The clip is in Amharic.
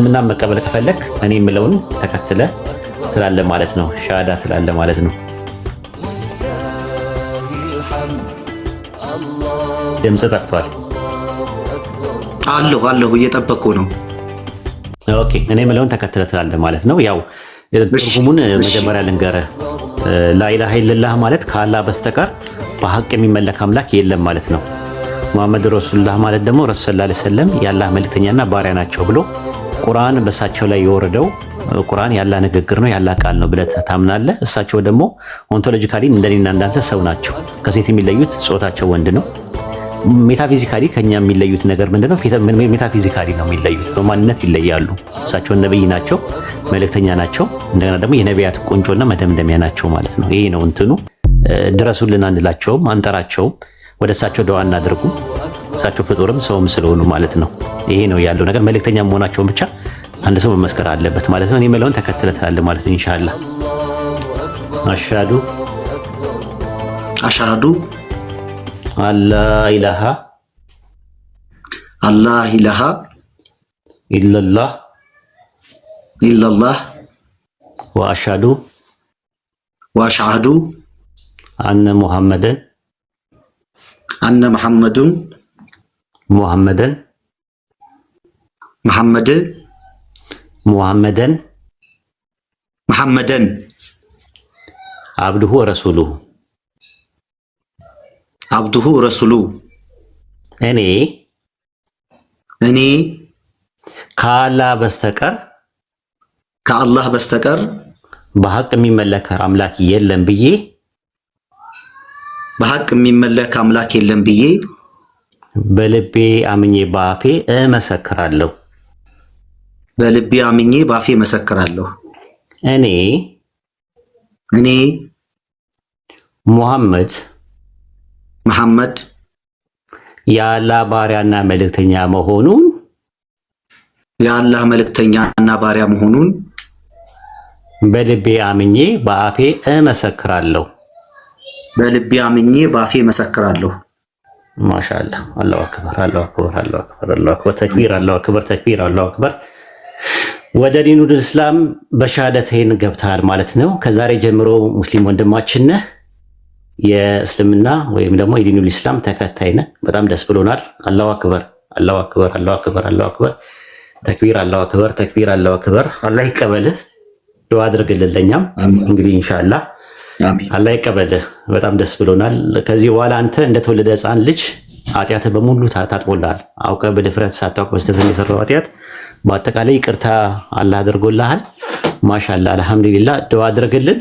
ምና መቀበል ከፈለክ እኔ የምለውን ተከትለ ትላለ ማለት ነው። ሻሃዳ ትላለ ማለት ነው። ድምጽ ጠፍቷል። አለሁ እየጠበቅኩ ነው። ኦኬ እኔ የምለውን ተከትለ ትላለ ማለት ነው። ያው ትርጉሙን መጀመሪያ ልንገርህ። ላኢላሃ ኢለላህ ማለት ከአላህ በስተቀር በሐቅ የሚመለክ አምላክ የለም ማለት ነው። ሙሐመድ ረሱሉላህ ማለት ደግሞ ረሱል ሰለላሁ ዐለይሂ ወሰለም የአላህ መልእክተኛና ባሪያ ናቸው ብሎ ቁርአን በእሳቸው ላይ የወረደው ቁርአን ያላህ ንግግር ነው ያላህ ቃል ነው ብለህ ታምናለህ። እሳቸው ደግሞ ኦንቶሎጂካሊ እንደኔና እንዳንተ ሰው ናቸው። ከሴት የሚለዩት ጾታቸው ወንድ ነው። ሜታፊዚካሊ ከኛ የሚለዩት ነገር ምንድነው? ሜታፊዚካሊ ነው የሚለዩት፣ በማንነት ይለያሉ። እሳቸው ነብይ ናቸው፣ መልእክተኛ ናቸው። እንደገና ደግሞ የነቢያት ቁንጮና መደምደሚያ ናቸው ማለት ነው። ይሄ ነው እንትኑ። ድረሱልን አንላቸውም፣ አንጠራቸውም። ወደ እሳቸው ዱዓ እናድርጉ። እሳቸው ፍጡርም ሰውም ስለሆኑ ማለት ነው። ይሄ ነው ያለው ነገር። መልእክተኛ መሆናቸውን ብቻ አንድ ሰው መመስከር አለበት ማለት ነው። እኔ የምለውን ተከትለህ ትላለህ ማለት ነው። ኢንሻአላህ አሽሃዱ አላ ኢላሃ ኢለላህ ወአሽሃዱ አነ ሙሐመደን አብዱሁ ወረሱሉሁ እኔ ከአላህ በስተቀር በሐቅ የሚመለክ አምላክ የለም ብዬ በልቤ አምኜ በአፌ እመሰክራለሁ። እኔ ሙሐመድ የአላህ ባሪያና መልእክተኛ መሆኑን በልቤ አምኜ በአፌ እመሰክራለሁ። ማሻአላህ። አላሁ አክበር። ተክቢር። አላሁ አክበር። ወደ ዲኑል እስላም በሻሃደተይን ገብተሃል ማለት ነው። ከዛሬ ጀምሮ ሙስሊም ወንድማችን ነህ። የእስልምና ወይም ደግሞ የዲኑል ኢስላም ተከታይ ነህ። በጣም ደስ ብሎናል። አላሁ አክበር። ተክቢር። አላሁ አክበር። አላህ ይቀበልህ። ዱዓ አድርግልን ለኛም እንግዲህ ኢንሻአላህ አላህ ይቀበልህ። በጣም ደስ ብሎናል። ከዚህ በኋላ አንተ እንደተወለደ ሕፃን ልጅ ኃጢአትህ በሙሉ ታጥቦልሃል። አውቀህ በድፍረት ሳታውቅ በስተት የሰራው ኃጢአት በአጠቃላይ ይቅርታ አላህ አድርጎልሃል። ማሻአላህ አልሐምዱሊላህ። ዱዓ አድርግልን።